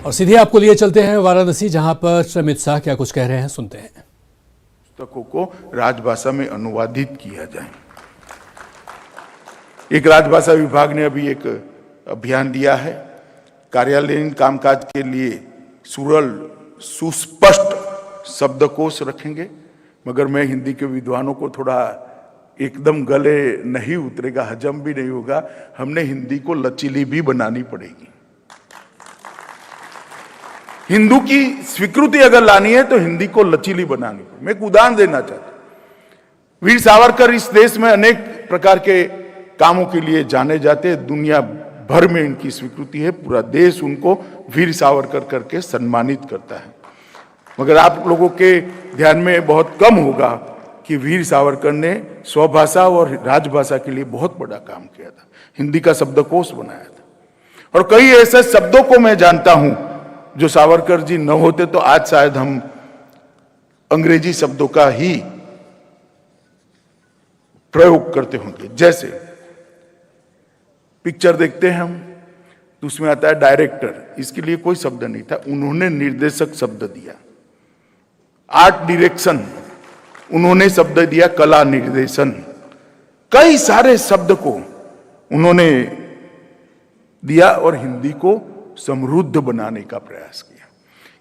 और सीधे आपको लिए चलते हैं वाराणसी, जहां पर अमित शाह क्या कुछ कह रहे हैं, सुनते हैं। पुस्तकों को राजभाषा में अनुवादित किया जाए। एक राजभाषा विभाग ने अभी एक अभियान दिया है। कार्यालयीन कामकाज के लिए सरल सुस्पष्ट शब्दकोश रखेंगे, मगर मैं हिंदी के विद्वानों को थोड़ा एकदम गले नहीं उतरेगा, हजम भी नहीं होगा। हमने हिंदी को लचीली भी बनानी पड़ेगी। हिंदू की स्वीकृति अगर लानी है तो हिंदी को लचीली बनानी पड़ेगी। मैं एक उदाहरण देना चाहता हूं। वीर सावरकर इस देश में अनेक प्रकार के कामों के लिए जाने जाते हैं। दुनिया भर में इनकी स्वीकृति है। पूरा देश उनको वीर सावरकर करके सम्मानित करता है। मगर आप लोगों के ध्यान में बहुत कम होगा कि वीर सावरकर ने स्वभाषा और राजभाषा के लिए बहुत बड़ा काम किया था। हिंदी का शब्दकोश बनाया था और कई ऐसे शब्दों को मैं जानता हूं जो सावरकर जी न होते तो आज शायद हम अंग्रेजी शब्दों का ही प्रयोग करते होंगे। जैसे पिक्चर देखते हैं हम तो उसमें आता है डायरेक्टर, इसके लिए कोई शब्द नहीं था, उन्होंने निर्देशक शब्द दिया। आर्ट डायरेक्शन, उन्होंने शब्द दिया कला निर्देशन। कई सारे शब्द को उन्होंने दिया और हिंदी को समृद्ध बनाने का प्रयास किया।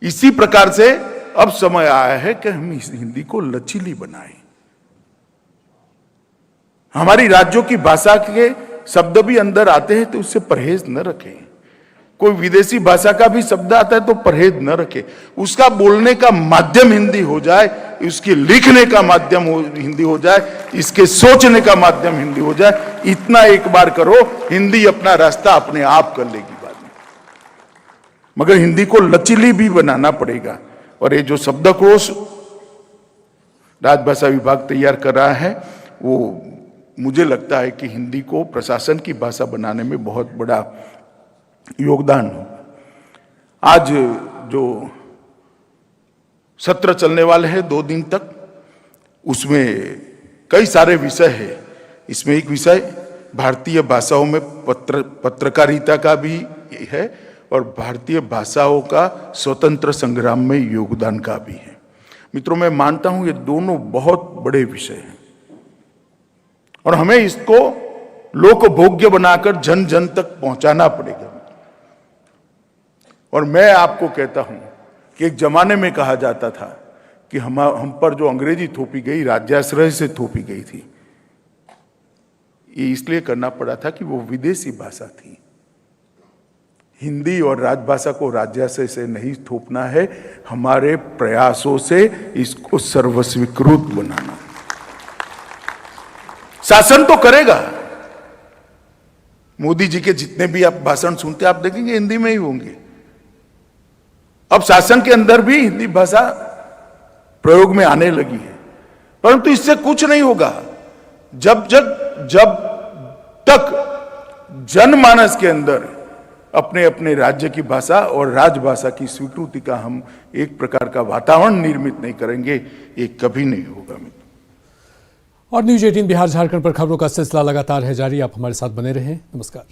इसी प्रकार से अब समय आया है कि हम इस हिंदी को लचीली बनाएं। हमारी राज्यों की भाषा के शब्द भी अंदर आते हैं तो उससे परहेज न रखें। कोई विदेशी भाषा का भी शब्द आता है तो परहेज न रखें। उसका बोलने का माध्यम हिंदी हो जाए, उसके लिखने का माध्यम हिंदी हो जाए, इसके सोचने का माध्यम हिंदी हो जाए। इतना एक बार करो, हिंदी अपना रास्ता अपने आप कर लेगी बाद में। मगर हिंदी को लचीली भी बनाना पड़ेगा। और ये जो शब्दकोश राजभाषा विभाग तैयार कर रहा है, वो मुझे लगता है कि हिंदी को प्रशासन की भाषा बनाने में बहुत बड़ा योगदान हो। आज जो सत्र चलने वाले हैं 2 दिन तक, उसमें कई सारे विषय हैं। इसमें एक विषय भारतीय भाषाओं में पत्रकारिता का भी है और भारतीय भाषाओं का स्वतंत्र संग्राम में योगदान का भी है। मित्रों, मैं मानता हूं ये दोनों बहुत बड़े विषय हैं और हमें इसको लोकभोग्य बनाकर जन जन तक पहुंचाना पड़ेगा। और मैं आपको कहता हूं कि एक जमाने में कहा जाता था कि हम पर जो अंग्रेजी थोपी गई, राज्याश्रय से थोपी गई थी। ये इसलिए करना पड़ा था कि वो विदेशी भाषा थी। हिंदी और राजभाषा को राज्याश्रय से नहीं थोपना है, हमारे प्रयासों से इसको सर्वस्वीकृत बनाना। शासन तो करेगा। मोदी जी के जितने भी आप भाषण सुनते आप देखेंगे हिंदी में ही होंगे। अब शासन के अंदर भी हिंदी भाषा प्रयोग में आने लगी है, परंतु इससे कुछ नहीं होगा जब तक जनमानस के अंदर अपने अपने राज्य की भाषा और राजभाषा की स्वीकृति का हम एक प्रकार का वातावरण निर्मित नहीं करेंगे, ये कभी नहीं होगा। और न्यूज़ 18 बिहार झारखंड पर खबरों का सिलसिला लगातार है जारी। आप हमारे साथ बने रहें। नमस्कार।